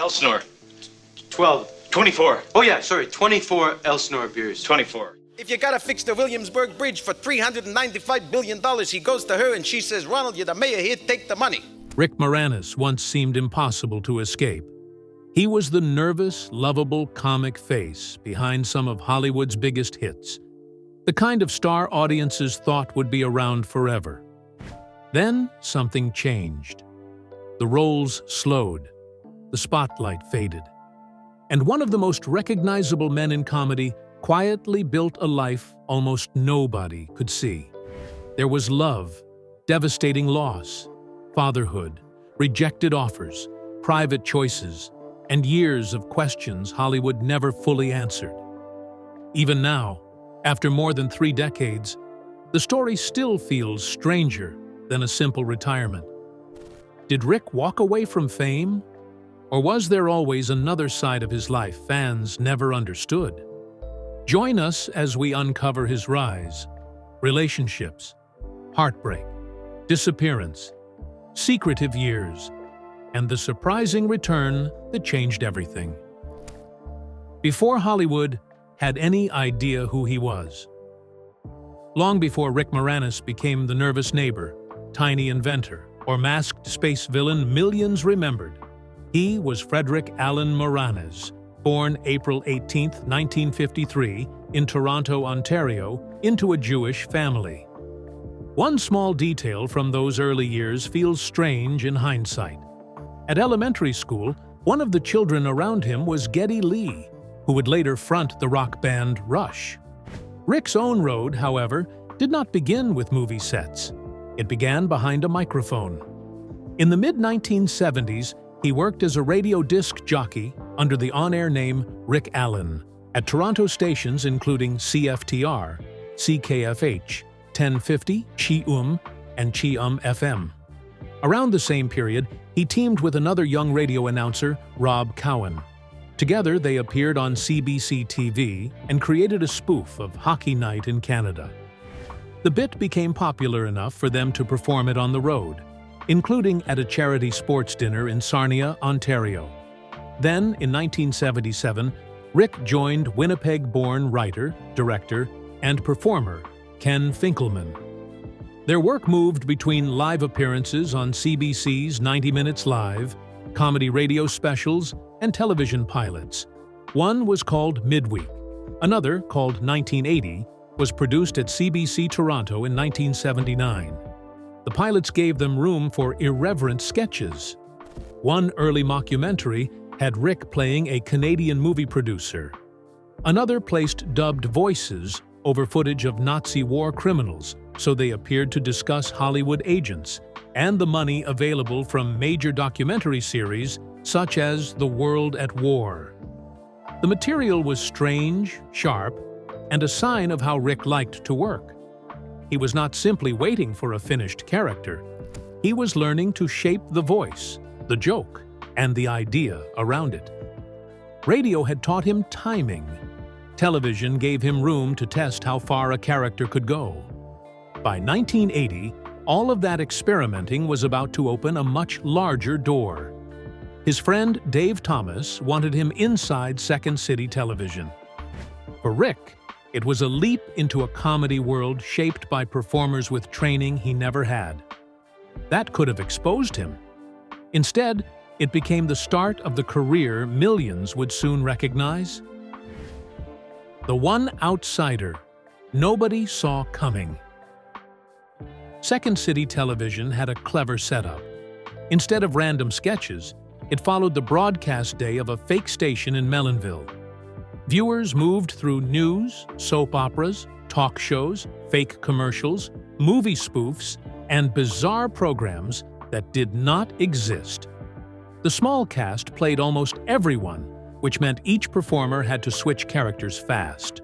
Elsinore. 12. 24. Oh, yeah, sorry. 24 Elsinore beers. 24. If you gotta fix the Williamsburg Bridge for $395 billion, he goes to her and she says, Ronald, you're the mayor here, take the money. Rick Moranis once seemed impossible to escape. He was the nervous, lovable comic face behind some of Hollywood's biggest hits, the kind of star audiences thought would be around forever. Then something changed. The roles slowed, the spotlight faded, and one of the most recognizable men in comedy quietly built a life almost nobody could see. There was love, devastating loss, fatherhood, rejected offers, private choices, and years of questions Hollywood never fully answered. Even now, after more than 3 decades, the story still feels stranger than a simple retirement. Did Rick walk away from fame? Or was there always another side of his life fans never understood? Join us as we uncover his rise, relationships, heartbreak, disappearance, secretive years, and the surprising return that changed everything. Before Hollywood had any idea who he was. Long before Rick Moranis became the nervous neighbor, tiny inventor, or masked space villain millions remembered, he was Frederick Allen Moranis, born April 18, 1953, in Toronto, Ontario, into a Jewish family. One small detail from those early years feels strange in hindsight. At elementary school, one of the children around him was Geddy Lee, who would later front the rock band Rush. Rick's own road, however, did not begin with movie sets. It began behind a microphone. In the mid-1970s, he worked as a radio disc jockey under the on-air name Rick Allen at Toronto stations including CFTR, CKFH, 1050, Chi-Um, and Chi-Um FM. Around the same period, he teamed with another young radio announcer, Rob Cowan. Together, they appeared on CBC TV and created a spoof of Hockey Night in Canada. The bit became popular enough for them to perform it on the road, including at a charity sports dinner in Sarnia, Ontario. Then, in 1977, Rick joined Winnipeg-born writer, director, and performer Ken Finkelman. Their work moved between live appearances on CBC's 90 Minutes Live, comedy radio specials, and television pilots. One was called Midweek. Another, called 1980, was produced at CBC Toronto in 1979. The pilots gave them room for irreverent sketches. One early mockumentary had Rick playing a Canadian movie producer. Another placed dubbed voices over footage of Nazi war criminals, so they appeared to discuss Hollywood agents and the money available from major documentary series such as The World at War. The material was strange, sharp, and a sign of how Rick liked to work. He was not simply waiting for a finished character. He was learning to shape the voice, the joke, and the idea around it. Radio had taught him timing. Television gave him room to test how far a character could go. By 1980, all of that experimenting was about to open a much larger door. His friend Dave Thomas wanted him inside Second City Television. For Rick, it was a leap into a comedy world shaped by performers with training he never had. That could have exposed him. Instead, it became the start of the career millions would soon recognize. The one outsider nobody saw coming. Second City Television had a clever setup. Instead of random sketches, it followed the broadcast day of a fake station in Melonville. Viewers moved through news, soap operas, talk shows, fake commercials, movie spoofs, and bizarre programs that did not exist. The small cast played almost everyone, which meant each performer had to switch characters fast.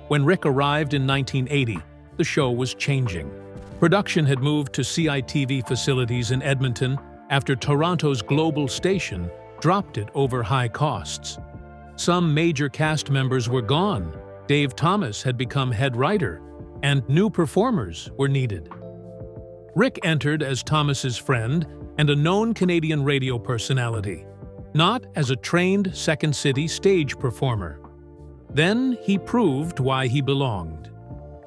When Rick arrived in 1980, the show was changing. Production had moved to CITV facilities in Edmonton after Toronto's global station dropped it over high costs. Some major cast members were gone, Dave Thomas had become head writer, and new performers were needed. Rick entered as Thomas's friend and a known Canadian radio personality. not as a trained Second City stage performer. Then he proved why he belonged.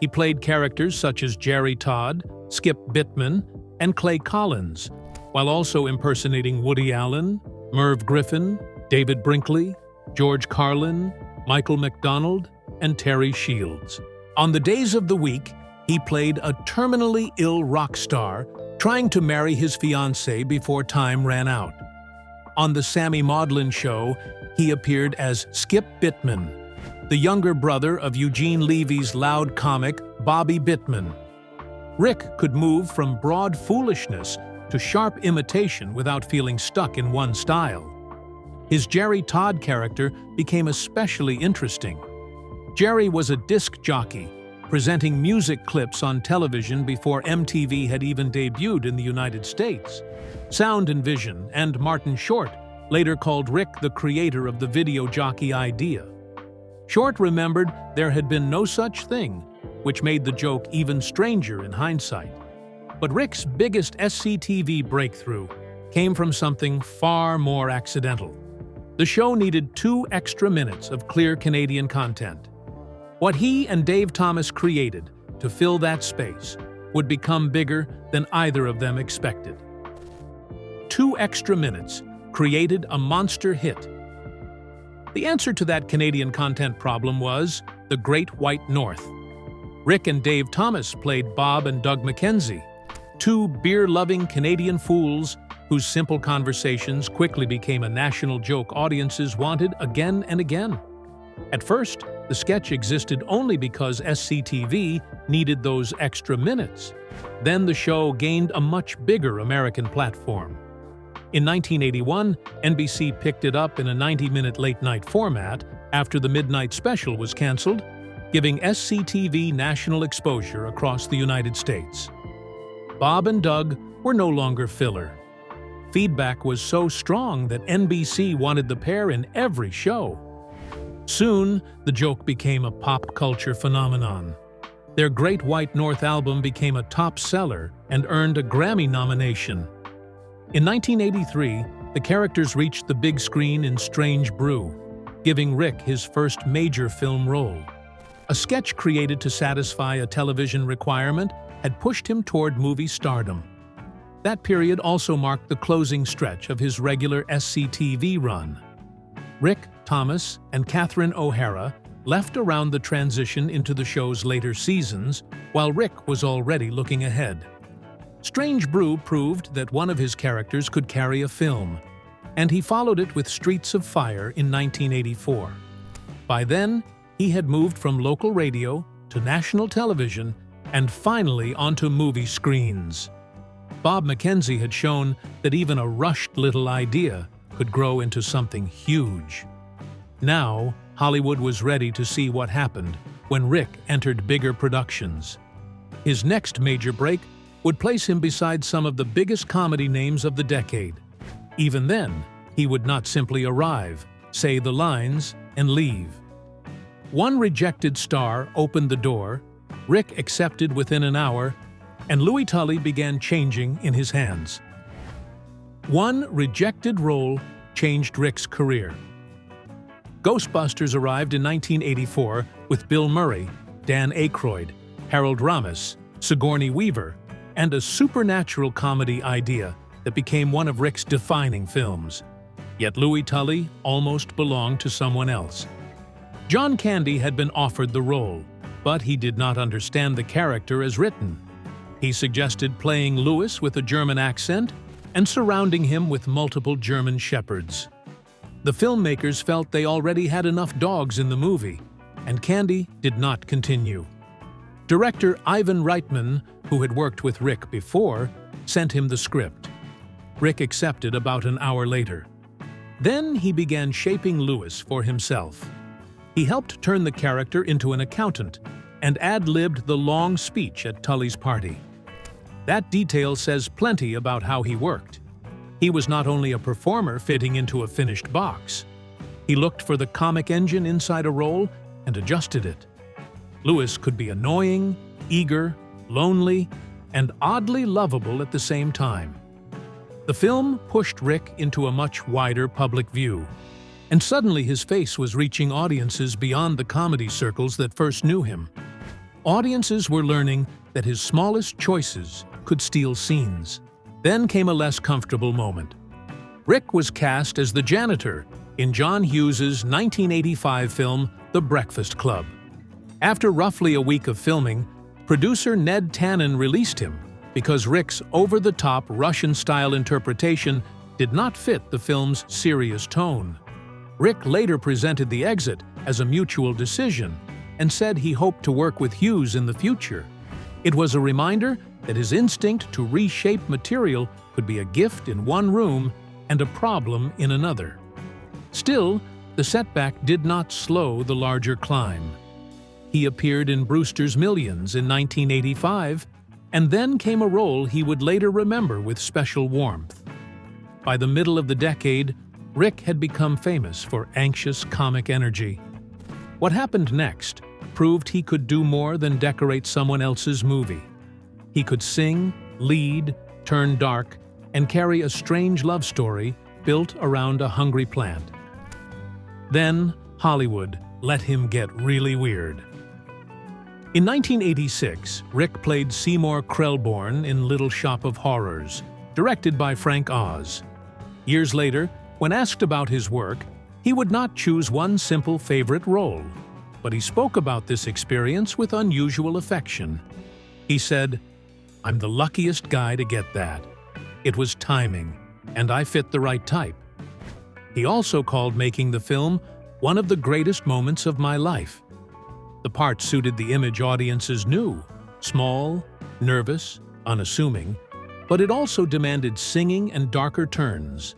He played characters such as Jerry Todd, Skip Bittman, and Clay Collins, while also impersonating Woody Allen, Merv Griffin, David Brinkley, George Carlin, Michael McDonald, and Terry Shields. On the days of the week, he played a terminally ill rock star trying to marry his fiancée before time ran out. On The Sammy Maudlin Show, he appeared as Skip Bittman, the younger brother of Eugene Levy's loud comic Bobby Bittman. Rick could move from broad foolishness to sharp imitation without feeling stuck in one style. His Jerry Todd character became especially interesting. Jerry was a disc jockey, presenting music clips on television before MTV had even debuted in the United States. Sound and Vision and Martin Short later called Rick the creator of the video jockey idea. Short remembered there had been no such thing, which made the joke even stranger in hindsight. But Rick's biggest SCTV breakthrough came from something far more accidental. The show needed 2 extra minutes of clear Canadian content. What he and Dave Thomas created to fill that space would become bigger than either of them expected. 2 extra minutes created a monster hit. The answer to that Canadian content problem was The Great White North. Rick and Dave Thomas played Bob and Doug McKenzie, 2 beer-loving Canadian fools whose simple conversations quickly became a national joke audiences wanted again and again. At first, the sketch existed only because SCTV needed those extra minutes. Then the show gained a much bigger American platform. In 1981, NBC picked it up in a 90-minute late-night format after the midnight special was canceled, giving SCTV national exposure across the United States. Bob and Doug were no longer filler. Feedback was so strong that NBC wanted the pair in every show. Soon, the joke became a pop culture phenomenon. Their Great White North album became a top seller and earned a Grammy nomination. In 1983, the characters reached the big screen in Strange Brew, giving Rick his first major film role. A sketch created to satisfy a television requirement had pushed him toward movie stardom. That period also marked the closing stretch of his regular SCTV run. Rick, Thomas, and Catherine O'Hara left around the transition into the show's later seasons, while Rick was already looking ahead. Strange Brew proved that one of his characters could carry a film, and he followed it with Streets of Fire in 1984. By then, he had moved from local radio to national television and finally onto movie screens. Bob McKenzie had shown that even a rushed little idea could grow into something huge. Now, Hollywood was ready to see what happened when Rick entered bigger productions. His next major break would place him beside some of the biggest comedy names of the decade. Even then, he would not simply arrive, say the lines, and leave. One rejected star opened the door, Rick accepted within an hour, and Louis Tully began changing in his hands. One rejected role changed Rick's career. Ghostbusters arrived in 1984 with Bill Murray, Dan Aykroyd, Harold Ramis, Sigourney Weaver, and a supernatural comedy idea that became one of Rick's defining films. Yet Louis Tully almost belonged to someone else. John Candy had been offered the role, but he did not understand the character as written. He suggested playing Louis with a German accent and surrounding him with multiple German shepherds. The filmmakers felt they already had enough dogs in the movie, and Candy did not continue. Director Ivan Reitman, who had worked with Rick before, sent him the script. Rick accepted about an hour later. Then he began shaping Louis for himself. He helped turn the character into an accountant and ad-libbed the long speech at Tully's party. That detail says plenty about how he worked. He was not only a performer fitting into a finished box. He looked for the comic engine inside a role and adjusted it. Louis could be annoying, eager, lonely, and oddly lovable at the same time. The film pushed Rick into a much wider public view, and suddenly his face was reaching audiences beyond the comedy circles that first knew him. Audiences were learning that his smallest choices could steal scenes. Then came a less comfortable moment. Rick was cast as the janitor in John Hughes's 1985 film The Breakfast Club. After roughly a week of filming, producer Ned Tannen released him because Rick's over-the-top Russian-style interpretation did not fit the film's serious tone. Rick later presented the exit as a mutual decision and said he hoped to work with Hughes in the future. It was a reminder that his instinct to reshape material could be a gift in one room and a problem in another. Still, the setback did not slow the larger climb. He appeared in Brewster's Millions in 1985, and then came a role he would later remember with special warmth. By the middle of the decade, Rick had become famous for anxious comic energy. What happened next proved he could do more than decorate someone else's movie. He could sing, lead, turn dark, and carry a strange love story built around a hungry plant. Then, Hollywood let him get really weird. In 1986, Rick played Seymour Krelborn in Little Shop of Horrors, directed by Frank Oz. Years later, when asked about his work, he would not choose one simple favorite role, but he spoke about this experience with unusual affection. He said, "I'm the luckiest guy to get that. It was timing, and I fit the right type." He also called making the film one of the greatest moments of my life. The part suited the image audiences knew, small, nervous, unassuming, but it also demanded singing and darker turns.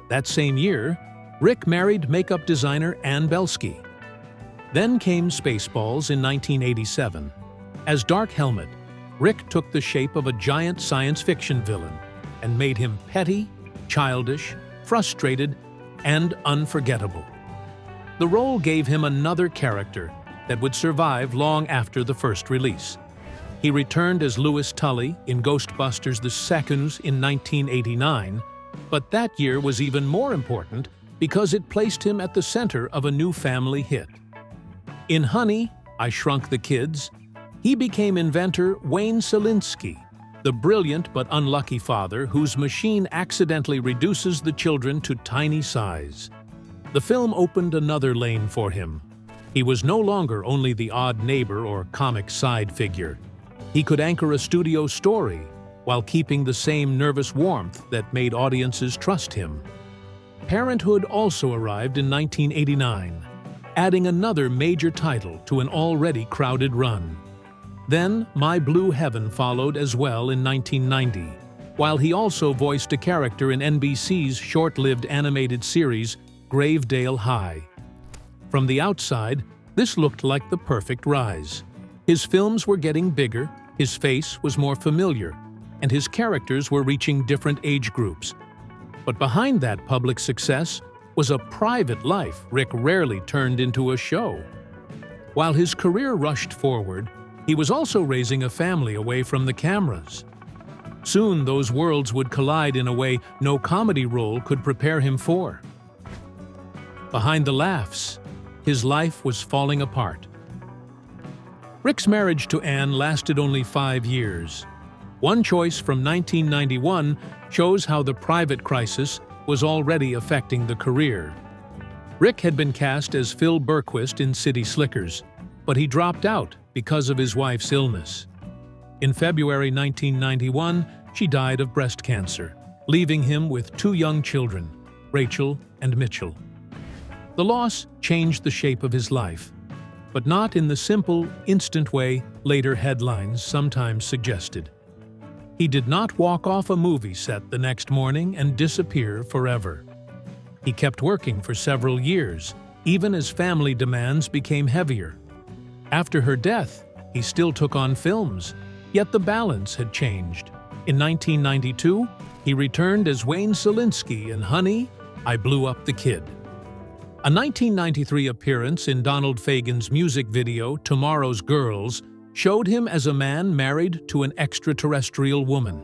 That same year, Rick married makeup designer Ann Belsky. Then came Spaceballs in 1987. As Dark Helmet, Rick took the shape of a giant science fiction villain and made him petty, childish, frustrated, and unforgettable. The role gave him another character that would survive long after the first release. He returned as Louis Tully in Ghostbusters The Seconds in 1989, but that year was even more important because it placed him at the center of a new family hit. In Honey, I Shrunk the Kids, he became inventor Wayne Selinsky, the brilliant but unlucky father whose machine accidentally reduces the children to tiny size. The film opened another lane for him. He was no longer only the odd neighbor or comic side figure. He could anchor a studio story while keeping the same nervous warmth that made audiences trust him. Parenthood also arrived in 1989, adding another major title to an already crowded run. Then My Blue Heaven followed as well in 1990, while he also voiced a character in NBC's short-lived animated series Gravedale High. From the outside, this looked like the perfect rise. His films were getting bigger, his face was more familiar, and his characters were reaching different age groups. But behind that public success was a private life Rick rarely turned into a show. While his career rushed forward, he was also raising a family away from the cameras. Soon those worlds would collide in a way no comedy role could prepare him for. Behind the laughs, his life was falling apart. Rick's marriage to Ann lasted only 5 years. One choice from 1991 shows how the private crisis was already affecting the career. Rick had been cast as Phil Berquist in City Slickers, but he dropped out because of his wife's illness. In February 1991, she died of breast cancer, leaving him with 2 young children, Rachel and Mitchell. The loss changed the shape of his life, but not in the simple, instant way later headlines sometimes suggested. He did not walk off a movie set the next morning and disappear forever. He kept working for several years, even as family demands became heavier. After her death, he still took on films, yet the balance had changed. In 1992, he returned as Wayne Selinsky in Honey, I Blew Up the Kid. A 1993 appearance in Donald Fagen's music video Tomorrow's Girls showed him as a man married to an extraterrestrial woman.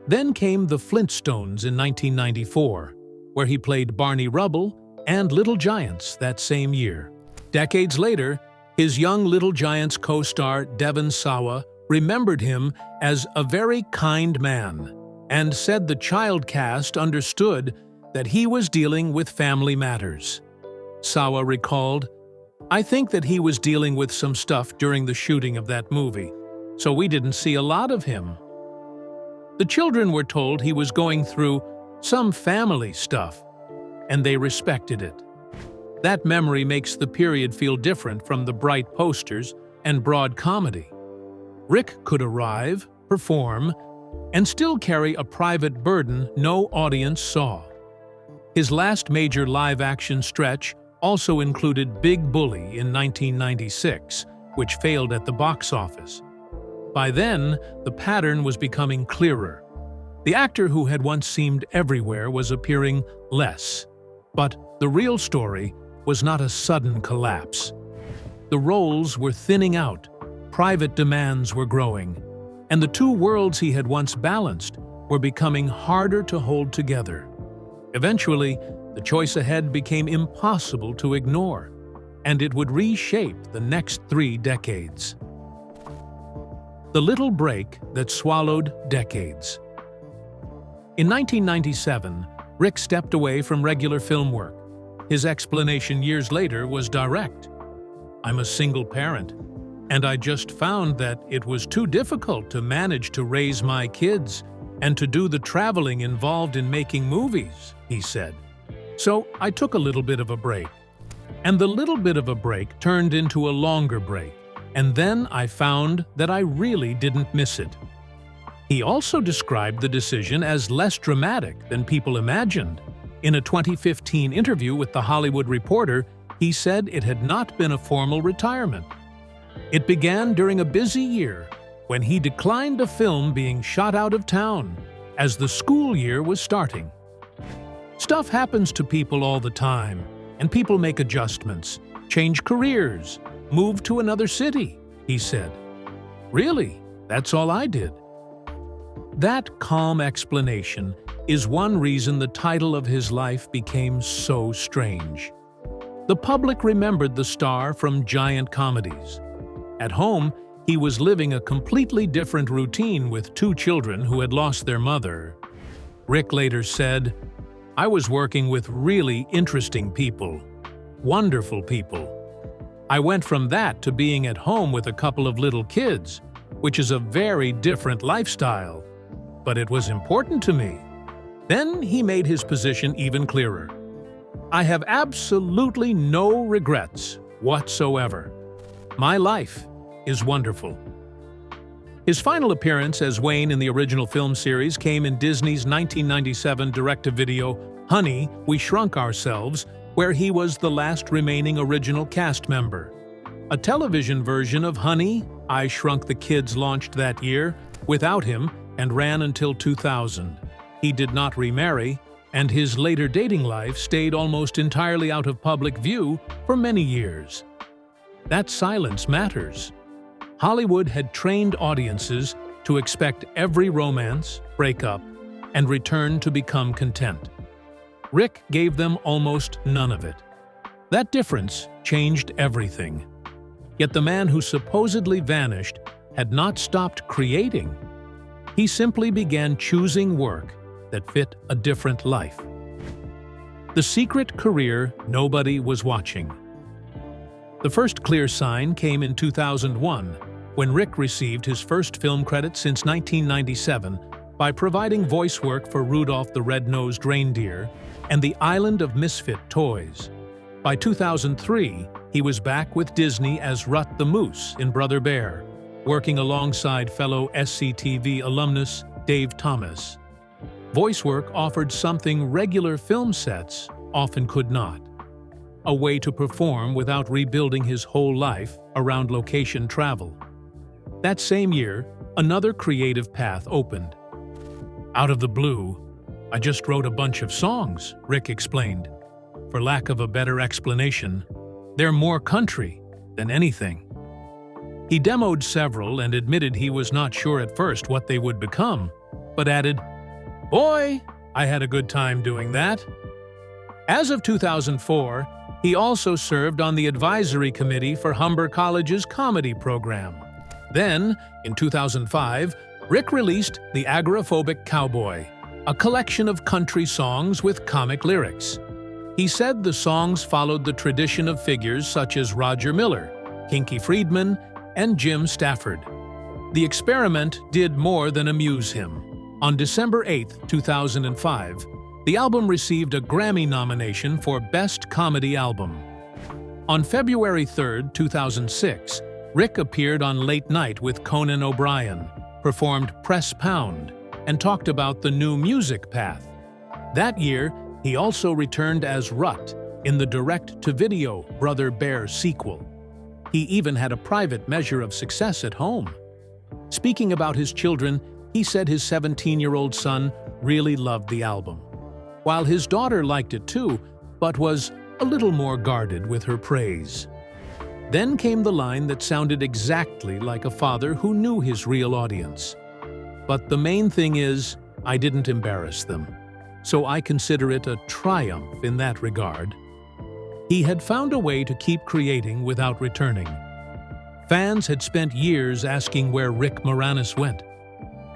Then came The Flintstones in 1994, where he played Barney Rubble, and Little Giants that same year. Decades later, his young Little Giants co-star Devon Sawa remembered him as a very kind man and said the child cast understood that he was dealing with family matters. Sawa recalled, "I think that he was dealing with some stuff during the shooting of that movie, so we didn't see a lot of him." The children were told he was going through some family stuff, and they respected it. That memory makes the period feel different from the bright posters and broad comedy. Rick could arrive, perform, and still carry a private burden no audience saw. His last major live-action stretch also included Big Bully in 1996, which failed at the box office. By then, the pattern was becoming clearer. The actor who had once seemed everywhere was appearing less. But the real story was not a sudden collapse. The roles were thinning out, private demands were growing, and the two worlds he had once balanced were becoming harder to hold together. Eventually, the choice ahead became impossible to ignore, and it would reshape the next 3 decades. The little break that swallowed decades. In 1997, Rick stepped away from regular film work. His explanation years later was direct. "I'm a single parent, and I just found that it was too difficult to manage to raise my kids and to do the traveling involved in making movies," he said. "So I took a little bit of a break." And the little bit of a break turned into a longer break, and then I found that I really didn't miss it. He also described the decision as less dramatic than people imagined. In a 2015 interview with The Hollywood Reporter, he said it had not been a formal retirement. It began during a busy year when he declined a film being shot out of town as the school year was starting. "Stuff happens to people all the time, and people make adjustments, change careers, move to another city," he said. "Really, that's all I did." That calm explanation is one reason the title of his life became so strange. The public remembered the star from giant comedies. At home, he was living a completely different routine with 2 children who had lost their mother. Rick later said, "I was working with really interesting people, wonderful people. I went from that to being at home with a couple of little kids, which is a very different lifestyle. But it was important to me." Then he made his position even clearer. "I have absolutely no regrets whatsoever. My life is wonderful." His final appearance as Wayne in the original film series came in Disney's 1997 direct-to-video Honey, We Shrunk Ourselves, where he was the last remaining original cast member. A television version of Honey, I Shrunk the Kids launched that year without him and ran until 2000. He did not remarry, and his later dating life stayed almost entirely out of public view for many years. That silence matters. Hollywood had trained audiences to expect every romance, breakup, and return to become content. Rick gave them almost none of it. That difference changed everything. Yet the man who supposedly vanished had not stopped creating. He simply began choosing work that fit a different life. The secret career nobody was watching. The first clear sign came in 2001, when Rick received his first film credit since 1997 by providing voice work for Rudolph the Red-Nosed Reindeer and the Island of Misfit Toys. By 2003, he was back with Disney as Rut the Moose in Brother Bear, working alongside fellow SCTV alumnus Dave Thomas. Voice work offered something regular film sets often could not: a way to perform without rebuilding his whole life around location travel. That same year, another creative path opened. "Out of the blue, I just wrote a bunch of songs," Rick explained. For lack of a better explanation, they're more country than anything. He demoed several and admitted he was not sure at first what they would become, but added, Boy, I had a good time doing that. As of 2004, he also served on the advisory committee for Humber College's comedy program. Then, in 2005, Rick released The Agoraphobic Cowboy, a collection of country songs with comic lyrics. He said the songs followed the tradition of figures such as Roger Miller, Kinky Friedman, and Jim Stafford. The experiment did more than amuse him. On December 8, 2005, the album received a Grammy nomination for Best Comedy Album. On February 3, 2006, Rick appeared on Late Night with Conan O'Brien, performed Press Pound, and talked about the new music path. That year, he also returned as Rut in the direct-to-video Brother Bear sequel. He even had a private measure of success at home. Speaking about his children, he said his 17-year-old son really loved the album, while his daughter liked it too, but was a little more guarded with her praise. Then came the line that sounded exactly like a father who knew his real audience. But the main thing is, I didn't embarrass them, so I consider it a triumph in that regard. He had found a way to keep creating without returning. Fans had spent years asking where Rick Moranis went.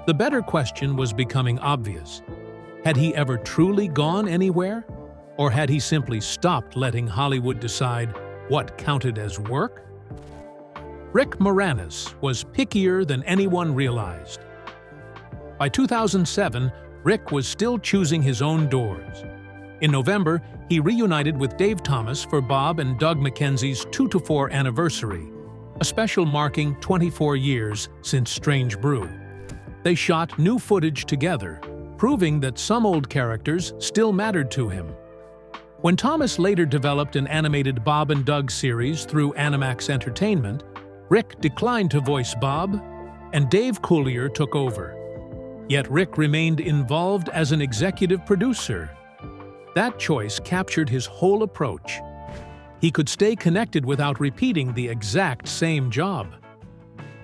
The better question was becoming obvious. Had he ever truly gone anywhere? Or had he simply stopped letting Hollywood decide what counted as work? Rick Moranis was pickier than anyone realized. By 2007, Rick was still choosing his own doors. In November, he reunited with Dave Thomas for Bob and Doug McKenzie's 2-4 anniversary, a special marking 24 years since Strange Brew. They shot new footage together, proving that some old characters still mattered to him. When Thomas later developed an animated Bob and Doug series through Animax Entertainment, Rick declined to voice Bob, and Dave Coulier took over. Yet Rick remained involved as an executive producer. That choice captured his whole approach. He could stay connected without repeating the exact same job.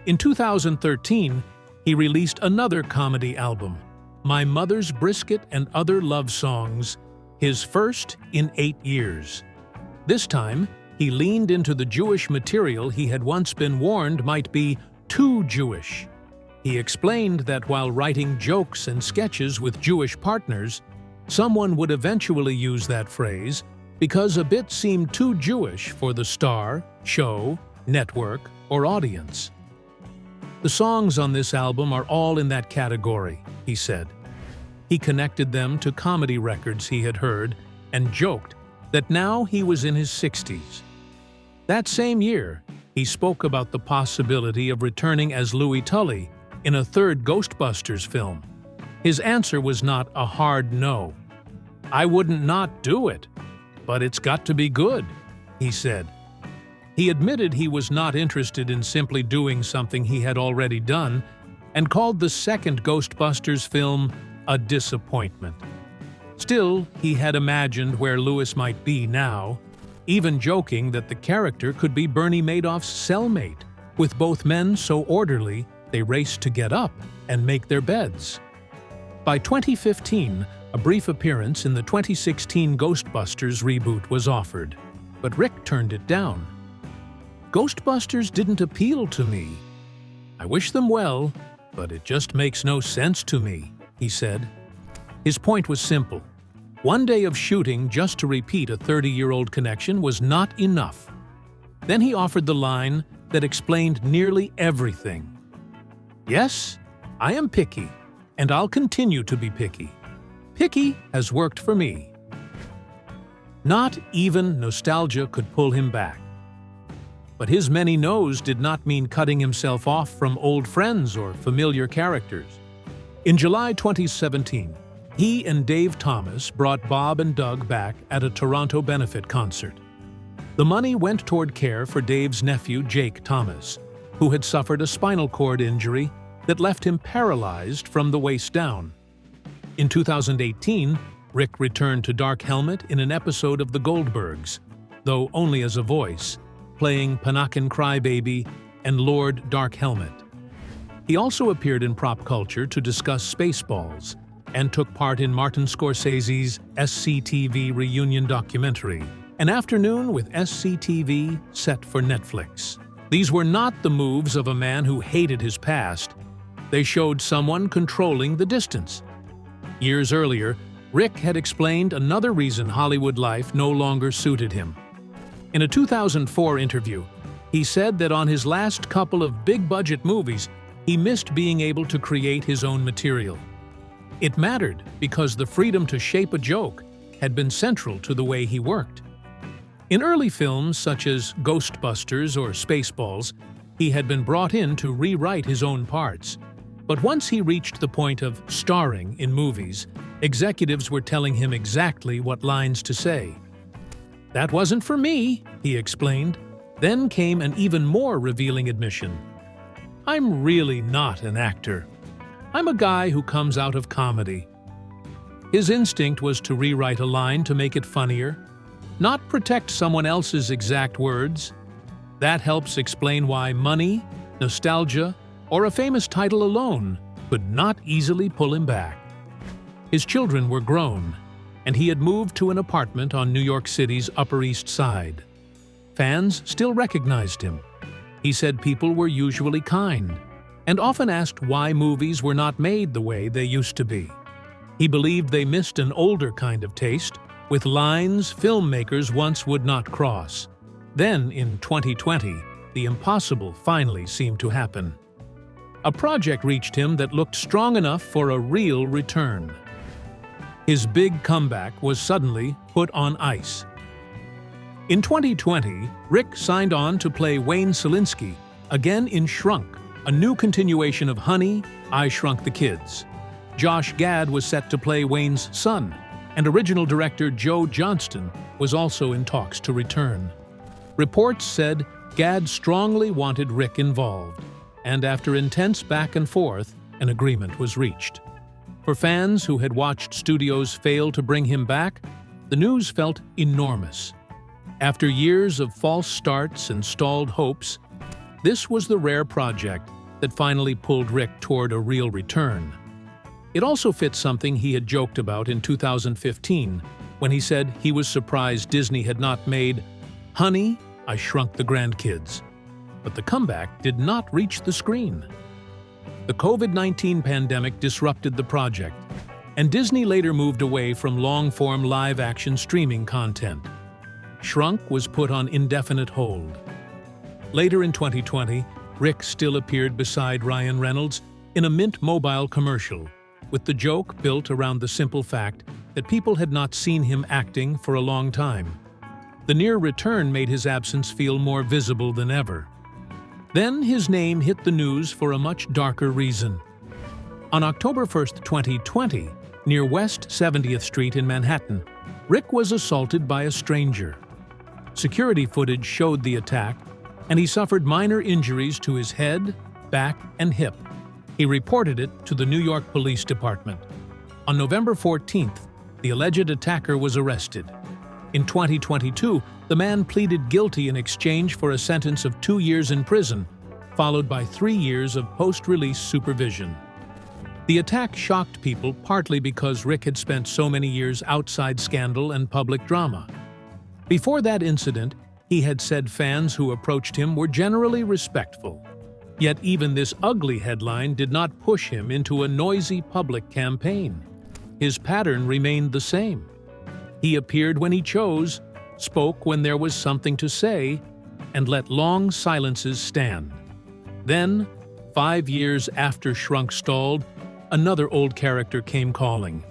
In 2013, he released another comedy album, My Mother's Brisket and Other Love Songs, his first in 8 years. This time, he leaned into the Jewish material he had once been warned might be too Jewish. He explained that while writing jokes and sketches with Jewish partners, someone would eventually use that phrase because a bit seemed too Jewish for the star, show, network, or audience. The songs on this album are all in that category, he said. He connected them to comedy records he had heard and joked that now he was in his 60s. That same year, he spoke about the possibility of returning as Louis Tully in a third Ghostbusters film. His answer was not a hard no. I wouldn't not do it, but it's got to be good, he said. He admitted he was not interested in simply doing something he had already done and called the second Ghostbusters film a disappointment. Still, he had imagined where Louis might be now, even joking that the character could be Bernie Madoff's cellmate, with both men so orderly they raced to get up and make their beds. By 2015, a brief appearance in the 2016 Ghostbusters reboot was offered, but Rick turned it down. Ghostbusters didn't appeal to me. I wish them well, but it just makes no sense to me, he said. His point was simple. One day of shooting just to repeat a 30-year-old connection was not enough. Then he offered the line that explained nearly everything. Yes, I am picky, and I'll continue to be picky. Picky has worked for me. Not even nostalgia could pull him back. But his many no's did not mean cutting himself off from old friends or familiar characters. In July 2017, he and Dave Thomas brought Bob and Doug back at a Toronto benefit concert. The money went toward care for Dave's nephew, Jake Thomas, who had suffered a spinal cord injury that left him paralyzed from the waist down. In 2018, Rick returned to Dark Helmet in an episode of The Goldbergs, though only as a voice, playing Panakin Crybaby and Lord Dark Helmet. He also appeared in Prop Culture to discuss Spaceballs and took part in Martin Scorsese's SCTV reunion documentary, An Afternoon with SCTV, set for Netflix. These were not the moves of a man who hated his past. They showed someone controlling the distance. Years earlier, Rick had explained another reason Hollywood life no longer suited him. In a 2004 interview, he said that on his last couple of big-budget movies, he missed being able to create his own material. It mattered because the freedom to shape a joke had been central to the way he worked. In early films such as Ghostbusters or Spaceballs, he had been brought in to rewrite his own parts. But once he reached the point of starring in movies, executives were telling him exactly what lines to say. "That wasn't for me," he explained. Then came an even more revealing admission. "I'm really not an actor. I'm a guy who comes out of comedy." His instinct was to rewrite a line to make it funnier, not protect someone else's exact words. That helps explain why money, nostalgia, or a famous title alone could not easily pull him back. His children were grown, and he had moved to an apartment on New York City's Upper East Side. Fans still recognized him. He said people were usually kind, and often asked why movies were not made the way they used to be. He believed they missed an older kind of taste, with lines filmmakers once would not cross. Then, in 2020, the impossible finally seemed to happen. A project reached him that looked strong enough for a real return. His big comeback was suddenly put on ice. In 2020, Rick signed on to play Wayne Selinsky, again in Shrunk, a new continuation of Honey, I Shrunk the Kids. Josh Gad was set to play Wayne's son, and original director Joe Johnston was also in talks to return. Reports said Gad strongly wanted Rick involved, and after intense back and forth, an agreement was reached. For fans who had watched studios fail to bring him back, the news felt enormous. After years of false starts and stalled hopes, this was the rare project that finally pulled Rick toward a real return. It also fits something he had joked about in 2015, when he said he was surprised Disney had not made Honey, I Shrunk the Grandkids. But the comeback did not reach the screen. The COVID-19 pandemic disrupted the project, and Disney later moved away from long-form live-action streaming content. Shrunk was put on indefinite hold. Later in 2020, Rick still appeared beside Ryan Reynolds in a Mint Mobile commercial, with the joke built around the simple fact that people had not seen him acting for a long time. The near return made his absence feel more visible than ever. Then his name hit the news for a much darker reason. On October 1st, 2020, near West 70th Street in Manhattan, Rick was assaulted by a stranger. Security footage showed the attack, and he suffered minor injuries to his head, back, and hip. He reported it to the New York Police Department. On November 14th, the alleged attacker was arrested. In 2022, the man pleaded guilty in exchange for a sentence of 2 years in prison, followed by 3 years of post-release supervision. The attack shocked people partly because Rick had spent so many years outside scandal and public drama. Before that incident, he had said fans who approached him were generally respectful. Yet even this ugly headline did not push him into a noisy public campaign. His pattern remained the same. He appeared when he chose, spoke when there was something to say, and let long silences stand. Then, 5 years after Shrunk stalled, another old character came calling.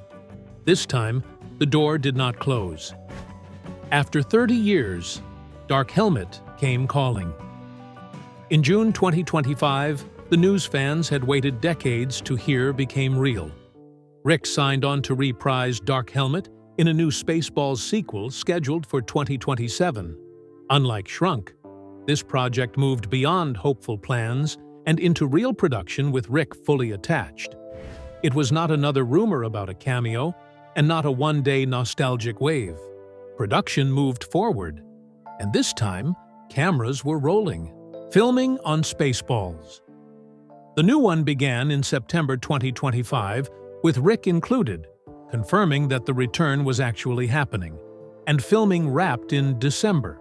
This time, the door did not close. After 30 years, Dark Helmet came calling. In June 2025, the news fans had waited decades to hear became real. Rick signed on to reprise Dark Helmet in a new Spaceballs sequel scheduled for 2027. Unlike Shrunk, this project moved beyond hopeful plans and into real production with Rick fully attached. It was not another rumor about a cameo, and not a one-day nostalgic wave. Production moved forward, and this time, cameras were rolling. Filming on Spaceballs. The new one began in September 2025 with Rick included, confirming that the return was actually happening, and filming wrapped in December.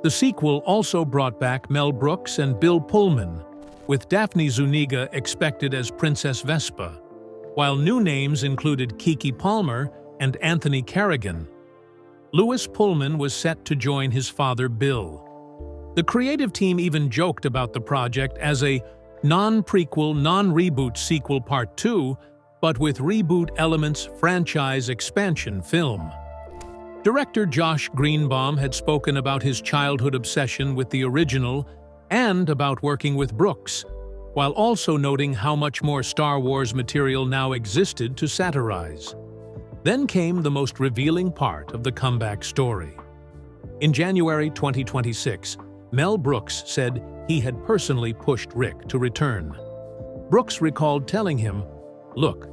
The sequel also brought back Mel Brooks and Bill Pullman, with Daphne Zuniga expected as Princess Vespa, while new names included Keke Palmer and Anthony Carrigan. Lewis Pullman was set to join his father Bill. The creative team even joked about the project as a non-prequel, non-reboot sequel Part 2, but with reboot elements franchise expansion film. Director Josh Greenbaum had spoken about his childhood obsession with the original and about working with Brooks, while also noting how much more Star Wars material now existed to satirize. Then came the most revealing part of the comeback story. In January 2026, Mel Brooks said he had personally pushed Rick to return. Brooks recalled telling him, "Look,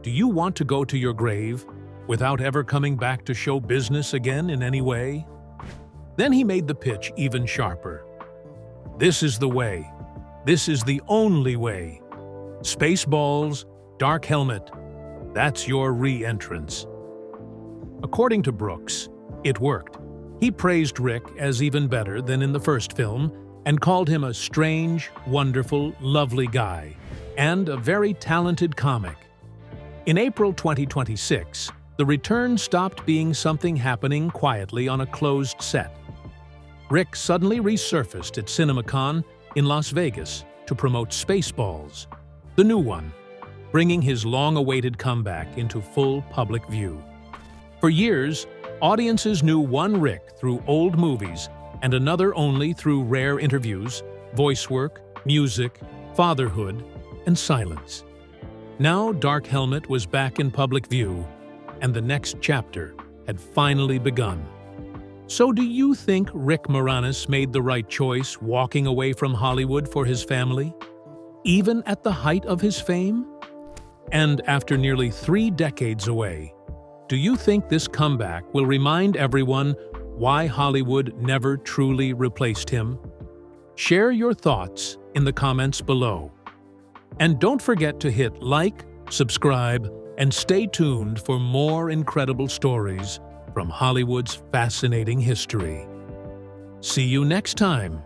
do you want to go to your grave without ever coming back to show business again in any way?" Then he made the pitch even sharper. "This is the way. This is the only way. Spaceballs, Dark Helmet, that's your re-entrance." According to Brooks, it worked. He praised Rick as even better than in the first film and called him a strange, wonderful, lovely guy and a very talented comic. In April 2026, the return stopped being something happening quietly on a closed set. Rick suddenly resurfaced at CinemaCon in Las Vegas to promote Spaceballs, the new one, bringing his long-awaited comeback into full public view. For years, audiences knew one Rick through old movies and another only through rare interviews, voice work, music, fatherhood, and silence. Now Dark Helmet was back in public view, and the next chapter had finally begun. So do you think Rick Moranis made the right choice walking away from Hollywood for his family, even at the height of his fame? And after nearly 3 decades away, do you think this comeback will remind everyone why Hollywood never truly replaced him? Share your thoughts in the comments below. And don't forget to hit like, subscribe, and stay tuned for more incredible stories from Hollywood's fascinating history. See you next time.